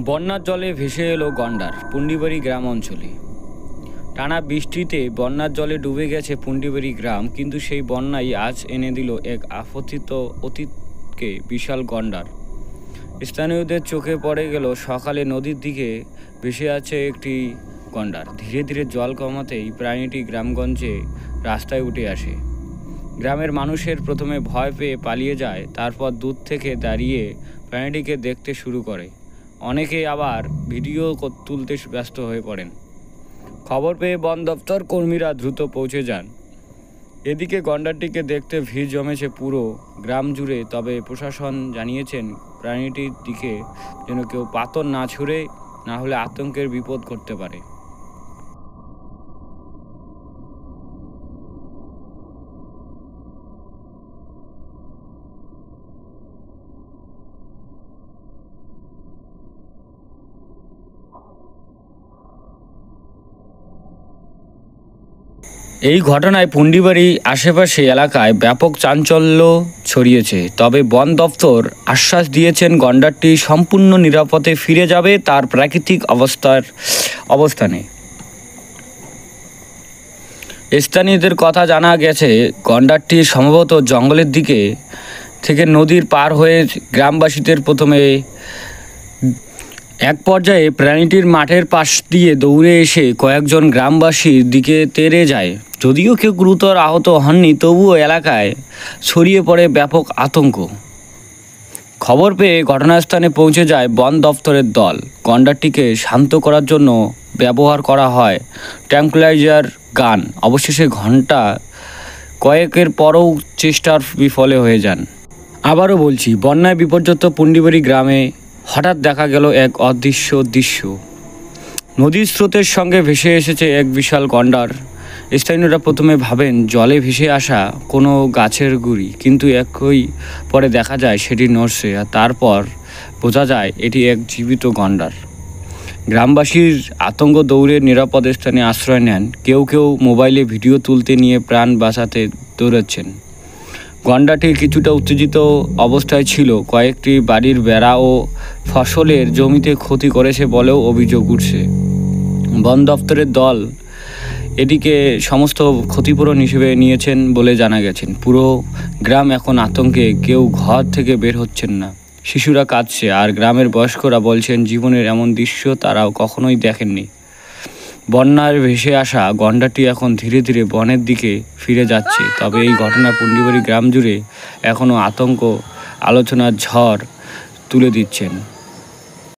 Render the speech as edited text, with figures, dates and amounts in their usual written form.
বন্যার জলে ভেসে এলো গন্ডার পুন্ডিবাড়ি গ্রাম অঞ্চলে। টানা বৃষ্টিতে বন্যার জলে ডুবে গেছে পুন্ডিবাড়ি গ্রাম, কিন্তু সেই বন্যাই আজ এনে দিল এক আপতিত অতীতকে বিশাল গন্ডার। স্থানীয়দের চোখে পড়ে গেল সকালে নদীর দিকে ভেসে আছে একটি গন্ডার। ধীরে ধীরে জল কমাতেই প্রাণীটি গ্রামগঞ্জে রাস্তায় উঠে আসে। গ্রামের মানুষের প্রথমে ভয় পেয়ে পালিয়ে যায়, তারপর দূর থেকে দাঁড়িয়ে প্রাণীটিকে দেখতে শুরু করে। অনেকে আবার ভিডিও তুলতে ব্যস্ত হয়ে পড়েন। খবর পেয়ে বন দপ্তর কর্মীরা দ্রুত পৌঁছে যান। এদিকে গন্ডারটিকে দেখতে ভিড় জমেছে পুরো গ্রাম জুড়ে। তবে প্রশাসন জানিয়েছেন প্রাণীটির দিকে যেন কেউ পাথর না ছুঁড়ে, না হলে আতঙ্কের বিপদ ঘটতে পারে। এই ঘটনায় পুন্ডিবাড়ি আশেপাশে এলাকায় ব্যাপক চাঞ্চল্য ছড়িয়েছে। তবে বন দপ্তর আশ্বাস দিয়েছেন গন্ডারটি সম্পূর্ণ নিরাপদে ফিরে যাবে তার প্রাকৃতিক অবস্থানে। স্থানীয়দের কথা জানা গেছে, গন্ডারটি সম্ভবত জঙ্গলের দিকে থেকে নদীর পার হয়ে গ্রামবাসীদের প্রথমে এক পর্যায়ে প্রাণীটির মাঠের পাশ দিয়ে দৌড়ে এসে কয়েকজন গ্রামবাসীর দিকে তেড়ে যায়। যদিও কেউ গুরুতর আহত হননি, তবুও এলাকায় ছড়িয়ে পড়ে ব্যাপক আতঙ্ক। খবর পেয়ে ঘটনাস্থানে পৌঁছে যায় বন দপ্তরের দল। গন্ডারটিকে শান্ত করার জন্য ব্যবহার করা হয় ট্র্যাঙ্কুলাইজার গান। অবশেষে ঘন্টা কয়েকের পরও চেষ্টার বিফলে হয়ে যান। আবারও বলছি, বন্যায় বিপর্যস্ত পুন্ডিবাড়ি গ্রামে হঠাৎ দেখা গেল এক অদৃশ্য দৃশ্য। নদীর স্রোতের সঙ্গে ভেসে এসেছে এক বিশাল গন্ডার। স্থানীয়রা প্রথমে ভাবেন জলে ভেসে আসা কোনো গাছের গুঁড়ি, কিন্তু একই পরে দেখা যায় সেটি নড়ছে, আর তারপর বোঝা যায় এটি এক জীবিত গন্ডার। গ্রামবাসীর আতঙ্ক, দৌড়ে নিরাপদ স্থানে আশ্রয় নেন। কেউ কেউ মোবাইলে ভিডিও তুলতে নিয়ে প্রাণ বাঁচাতে দৌড়াচ্ছেন। গন্ডারটি কিছুটা উত্তেজিত অবস্থায় ছিল। কয়েকটি বাড়ির বেড়া ও ফসলের জমিতে ক্ষতি করেছে বলেও অভিযোগ উঠছে। বন দপ্তরের দল এটিকে সমস্ত ক্ষতিপূরণ হিসেবে নিয়েছেন বলে জানা গেছেন। পুরো গ্রাম এখন আতঙ্কে, কেউ ঘর থেকে বের হচ্ছেন না। শিশুরা কাঁদছে, আর গ্রামের বয়স্করা বলছেন জীবনের এমন দৃশ্য তারাও কখনোই দেখেননি। বন্যার ভেসে আসা গন্ডারটি এখন ধীরে ধীরে বনের দিকে ফিরে যাচ্ছে। তবে এই ঘটনা পুন্ডিবাড়ি গ্রাম জুড়ে এখনও আতঙ্ক, আলোচনার ঝড় তুলে দিচ্ছেন।